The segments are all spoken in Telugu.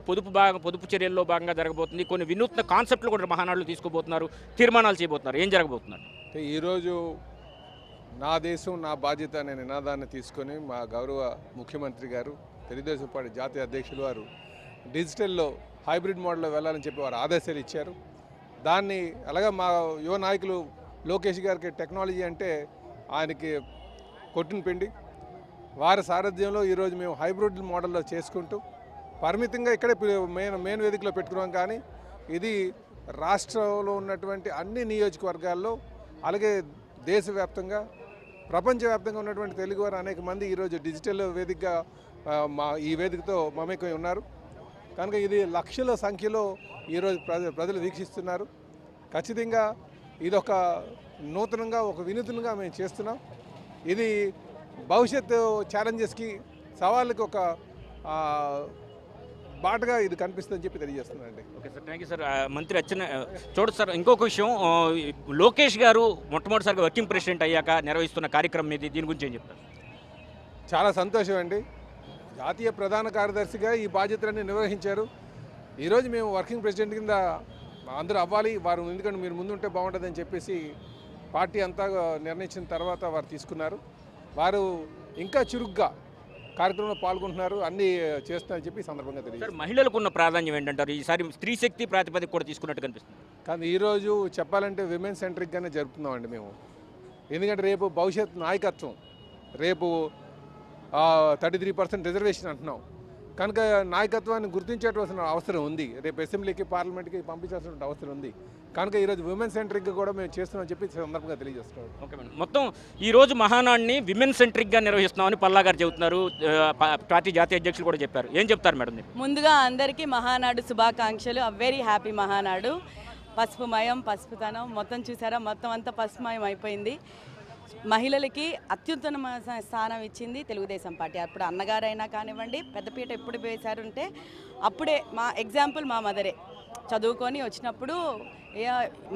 పొదుపు చర్యల్లో భాగంగా జరగబోతుంది. కొన్ని వినూత్న కాన్సెప్ట్లు కూడా మహానాడులు తీసుకోబోతున్నారు, తీర్మానాలు చేయబోతున్నారు. ఏం జరగబోతున్నారు? ఈరోజు నా దేశం నా బాధ్యత అనే నినాదాన్ని తీసుకొని మా గౌరవ ముఖ్యమంత్రి గారు, తెలుగుదేశం పార్టీ జాతీయ అధ్యక్షులు వారు డిజిటల్లో హైబ్రిడ్ మోడల్లో వెళ్ళాలని చెప్పి వారు ఆదేశాలు ఇచ్చారు. దాన్ని అలాగే మా యువ నాయకులు లోకేష్ గారికి టెక్నాలజీ అంటే ఆయనకి కొట్టిన పిండి. వారి సారథ్యంలో ఈరోజు మేము హైబ్రిడ్ మోడల్లో చేసుకుంటూ పరిమితంగా ఇక్కడే మెయిన్ వేదికలో పెట్టుకున్నాం. కానీ ఇది రాష్ట్రంలో ఉన్నటువంటి అన్ని నియోజకవర్గాల్లో అలాగే దేశవ్యాప్తంగా ప్రపంచవ్యాప్తంగా ఉన్నటువంటి తెలుగువారు అనేక మంది ఈరోజు డిజిటల్ వేదికగా ఈ వేదికతో మమేకమై ఉన్నారు. కనుక ఇది లక్షల సంఖ్యలో ఈరోజు ప్రజలు వీక్షిస్తున్నారు. ఖచ్చితంగా ఇది ఒక నూతనంగా ఒక వినూత్నంగా మేము చేస్తున్నాం. ఇది భవిష్యత్తు ఛాలెంజెస్కి సవాళ్ళకి ఒక బాటగా ఇది కనిపిస్తుందని చెప్పి తెలియజేస్తున్నానండి. Okay sir, thank you sir. మంత్రి చూడదు సార్, ఇంకొక విషయం, లోకేష్ గారు మొట్టమొదటిసారిగా వర్కింగ్ ప్రెసిడెంట్ అయ్యాక నిర్వహిస్తున్న కార్యక్రమం ఇది, దీని గురించి ఏం చెప్తారు? చాలా సంతోషం అండి. జాతీయ ప్రధాన కార్యదర్శిగా ఈ బాధ్యతలన్నీ నిర్వహించారు. ఈరోజు మేము వర్కింగ్ ప్రెసిడెంట్ కింద అందరూ అవ్వాలి, వారు ఎందుకంటే మీరు ముందుంటే బాగుంటుందని చెప్పేసి పార్టీ అంతా నిర్ణయించిన తర్వాత వారు తీసుకున్నారు. వారు ఇంకా చురుగ్గా కార్యక్రమంలో పాల్గొంటున్నారు, అన్నీ చేస్తున్నారని చెప్పి సందర్భంగా తెలియదు. మహిళలకు ఉన్న ప్రాధాన్యం ఏంటంటారు? ఈసారి స్త్రీ శక్తి ప్రాతిపదిక కూడా తీసుకున్నట్టు కనిపిస్తుంది. కానీ ఈరోజు చెప్పాలంటే విమెన్ సెంట్రిక్గానే జరుపుతున్నామండి మేము. ఎందుకంటే రేపు భవిష్యత్ నాయకత్వం, రేపు 33% రిజర్వేషన్ అంటున్నాం. కనుక నాయకత్వాన్ని గుర్తించేటవలసిన అవసరం ఉంది. రేపు అసెంబ్లీకి పార్లమెంట్కి పంపించాల్సిన అవసరం ఉంది. కనుక ఈరోజు విమెన్ సెంట్రిక్గా కూడా మేము చేస్తున్నామని చెప్పి సందర్భంగా తెలియజేస్తున్నాం. ఓకే మేడం, మొత్తం ఈరోజు మహానాడిని విమెన్ సెంట్రిక్గా నిర్వహిస్తున్నామని పల్లా గారు చెబుతున్నారు, పార్టీ జాతీయ అధ్యక్షులు కూడా చెప్పారు. ఏం చెప్తారు మేడం? ముందుగా అందరికీ మహానాడు శుభాకాంక్షలు. Very happy Mahanadu. పసుపుమయం, పసుపుతనం మొత్తం చూసారా, మొత్తం అంతా పసుపుమయం అయిపోయింది. మహిళలకి అత్యుత్తమ స్థానం ఇచ్చింది తెలుగుదేశం పార్టీ. అప్పుడు అన్నగారైనా కానివ్వండి, పెద్దపీట ఎప్పుడు వేశారంటే అప్పుడే మా ఎగ్జాంపుల్ మా మదరే. చదువుకొని వచ్చినప్పుడు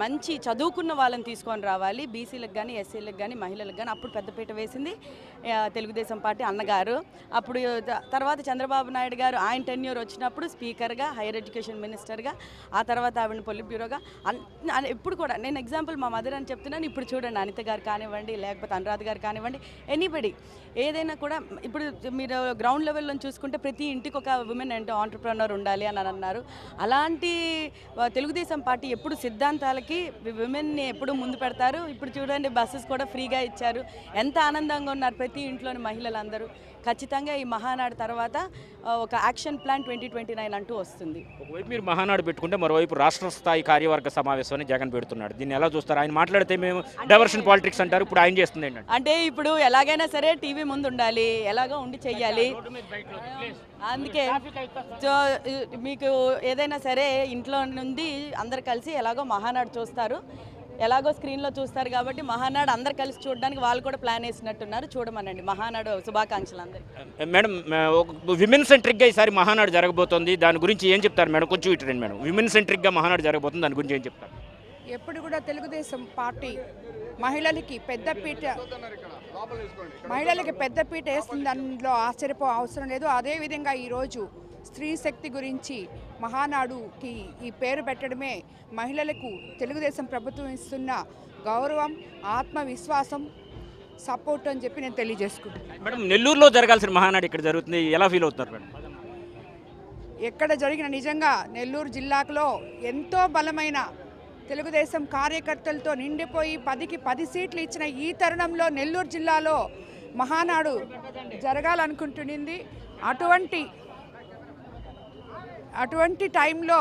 మంచి చదువుకున్న వాళ్ళని తీసుకొని రావాలి, బీసీలకు కానీ ఎస్సీలకు కానీ మహిళలకు కానీ, అప్పుడు పెద్దపీట వేసింది తెలుగుదేశం పార్టీ అన్నగారు. అప్పుడు తర్వాత చంద్రబాబు నాయుడు గారు ఆయన టెన్యూర్ వచ్చినప్పుడు స్పీకర్గా, హైయర్ ఎడ్యుకేషన్ మినిస్టర్గా, ఆ తర్వాత ఆవిడ పొలిట్ బ్యూరోగా, ఇప్పుడు కూడా నేను ఎగ్జాంపుల్ మా మదర్ అని చెప్తున్నాను. ఇప్పుడు చూడండి, అనిత గారు కానివ్వండి, లేకపోతే అనురాధ గారు కానివ్వండి, ఎనీబడి ఏదైనా కూడా ఇప్పుడు మీరు గ్రౌండ్ లెవెల్లో చూసుకుంటే ప్రతి ఇంటికి ఒక విమెన్ అంటే ఆంటర్ప్రెనర్ ఉండాలి అని అన్నారు. అలాంటి తెలుగుదేశం పార్టీ ఎప్పుడు సిద్ధాంతాలకి విమెన్ని ఎప్పుడు ముందు పెడతారు. ఇప్పుడు చూడండి, బస్సెస్ కూడా ఫ్రీగా ఇచ్చారు. ఎంత ఆనందంగా ఉన్నారు ప్రతి ఇంట్లోని మహిళలందరూ. ఖచ్చితంగా ఈ మహానాడు తర్వాత ఒక యాక్షన్ ప్లాన్ 2029 అంటూ వస్తుంది. ఒకవైపు మీరు మహానాడు పెట్టుకుంటే మరోవైపు రాష్ట్ర స్థాయి కార్యవర్గ సమావేశాన్ని జగన్ పెడుతున్నాడు. దీన్ని ఎలా చూస్తారు? ఆయన మాట్లాడితే మేము డైవర్షన్ పాలిటిక్స్ అంటారు, ఇప్పుడు ఆయన చేస్తుంది ఏంటంటే, అంటే ఇప్పుడు ఎలాగైనా సరే టీవీ ముందు ఉండాలి, ఎలాగో ఉండి చెయ్యాలి. అందుకే మీకు ఏదైనా సరే ఇంట్లో నుండి అందరు కలిసి ఎలాగో మహానాడు చూస్తారు, ఎలాగో స్క్రీన్లో చూస్తారు కాబట్టి మహానాడు అందరు కలిసి చూడడానికి వాళ్ళు కూడా ప్లాన్ వేసినట్టున్నారు. చూడమనండి. మహానాడు శుభాకాంక్షలు అందరికీ. మేడం, విమెన్ సెంట్రిక్గా ఈసారి మహానాడు జరగబోతోంది, దాని గురించి ఏం చెప్తారు మేడం? కొంచెం ఇటు రండి మేడం. విమెన్ సెంట్రిక్గా మహానాడు జరగబోతుంది, దాని గురించి ఏం చెప్తారు? ఎప్పుడు కూడా తెలుగుదేశం పార్టీ మహిళలకి పెద్దపీట వేస్తుంది, అందులో ఆశ్చర్యపో అవసరం లేదు. అదేవిధంగా ఈరోజు స్త్రీ శక్తి గురించి మహానాడుకి ఈ పేరు పెట్టడమే మహిళలకు తెలుగుదేశం ప్రభుత్వం ఇస్తున్న గౌరవం, ఆత్మవిశ్వాసం, సపోర్ట్ అని చెప్పి నేను తెలియజేసుకుంటున్నాను. మేడం, నెల్లూరులో జరగాల్సిన మహానాడు ఇక్కడ జరుగుతుంది, ఎలా ఫీల్ అవుతున్నారు మేడం? ఎక్కడ జరిగిన నిజంగా నెల్లూరు జిల్లాలో ఎంతో బలమైన తెలుగుదేశం కార్యకర్తలతో నిండిపోయి 10కి 10 సీట్లు ఇచ్చిన ఈ తరుణంలో నెల్లూరు జిల్లాలో మహానాడు జరగాలనుకుంటునింది. అటువంటి టైంలో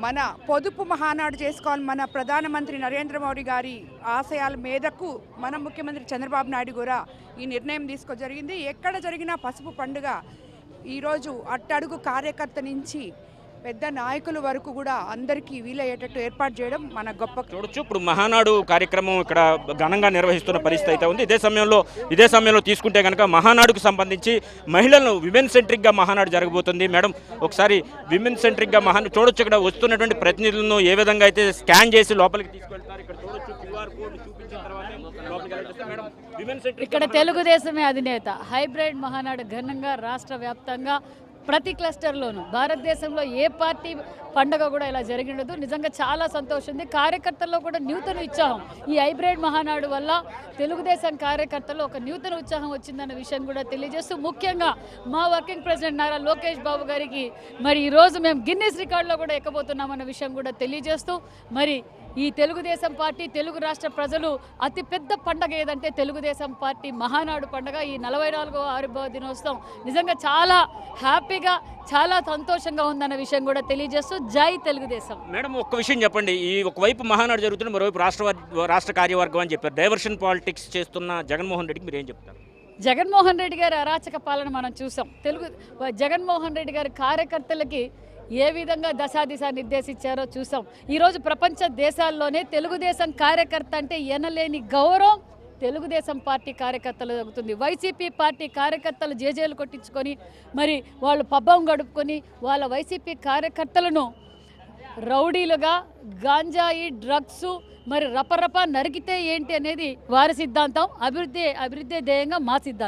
మన పొదుపు మహానాడు చేసుకోవాలి. మన ప్రధానమంత్రి నరేంద్ర మోడీ గారి ఆశయాల మేరకు మన ముఖ్యమంత్రి చంద్రబాబు నాయుడు కూడా ఈ నిర్ణయం జరిగింది. ఎక్కడ జరిగినా పసుపు పండుగ ఈరోజు అట్టడుగు కార్యకర్త నుంచి పెద్ద నాయకుల వరకు కూడా అందరికీ వీలయ్యేటట్టు ఏర్పాటు చేయడం మన గొప్ప. చూడొచ్చు, ఇప్పుడు మహానాడు కార్యక్రమం ఇక్కడ ఘనంగా నిర్వహిస్తున్న పరిస్థితి అయితే ఉంది. ఇదే సమయంలో తీసుకుంటే కనుక మహానాడుకు సంబంధించి మహిళలను విమెన్ సెంట్రిక్గా మహానాడు జరగబోతుంది. మేడం, ఒకసారి విమెన్ సెంట్రిక్గా మహానాడు చూడొచ్చు. ఇక్కడ వస్తున్నటువంటి ప్రతినిధులను ఏ విధంగా అయితే స్కాన్ చేసి లోపలికి తీసుకెళ్తారు, ఇక్కడ చూడొచ్చు. QR కోడ్ చూపించిన తర్వాత లోపలికి వెళ్ళొచ్చు. మేడం, విమెన్ సెంట్రిక్ ఇక్కడ తెలుగుదేశమే అధినేత హైబ్రిడ్ మహానాడు ఘనంగా రాష్ట్ర వ్యాప్తంగా ప్రతి క్లస్టర్లోనూ. భారతదేశంలో ఏ పార్టీ పండగ కూడా ఇలా జరిగి ఉండదు. నిజంగా చాలా సంతోషం ఉంది. కార్యకర్తల్లో కూడా నూతన ఉత్సాహం ఈ హైబ్రిడ్ మహానాడు వల్ల తెలుగుదేశం కార్యకర్తల్లో ఒక నూతన ఉత్సాహం వచ్చిందన్న విషయం కూడా తెలియజేస్తూ, ముఖ్యంగా మా వర్కింగ్ ప్రెసిడెంట్ నారా లోకేష్ బాబు గారికి మరి ఈరోజు మేము గిన్నిస్ రికార్డులో కూడా ఎక్కబోతున్నామన్న విషయం కూడా తెలియజేస్తూ, మరి ఈ తెలుగుదేశం పార్టీ తెలుగు రాష్ట్ర ప్రజలు అతిపెద్ద పండగ ఏదంటే తెలుగుదేశం పార్టీ మహానాడు పండగ. ఈ 44వ ఆవిర్భావ దినోత్సవం నిజంగా చాలా హ్యాపీగా చాలా సంతోషంగా ఉందన్న విషయం కూడా తెలియజేస్తూ జై తెలుగుదేశం. మేడం ఒక్క విషయం చెప్పండి, ఈ ఒకవైపు మహానాడు జరుగుతుంది, మరోవైపు రాష్ట్ర కార్యవర్గం అని చెప్పారు. డైవర్షన్ పాలిటిక్స్ చేస్తున్న జగన్మోహన్ రెడ్డికి మీరు ఏం చెప్తారు? జగన్మోహన్ రెడ్డి గారి అరాచక పాలన మనం చూసాం. జగన్మోహన్ రెడ్డి గారి కార్యకర్తలకి ఏ విధంగా దశాదిశ నిర్దేశించారో చూసాం. ఈరోజు ప్రపంచ దేశాల్లోనే తెలుగుదేశం కార్యకర్త అంటే ఎనలేని గౌరవం తెలుగుదేశం పార్టీ కార్యకర్తలు జరుగుతుంది. వైసీపీ పార్టీ కార్యకర్తలు జేజేలు కొట్టించుకొని మరి వాళ్ళు పబ్బం గడుపుకొని వాళ్ళ వైసీపీ కార్యకర్తలను రౌడీలుగా గాంజాయి డ్రగ్స్ మరి రపరప నరికితే ఏంటి అనేది వారి సిద్ధాంతం. అభివృద్ధి ధ్యేయంగా మా సిద్ధాంతం.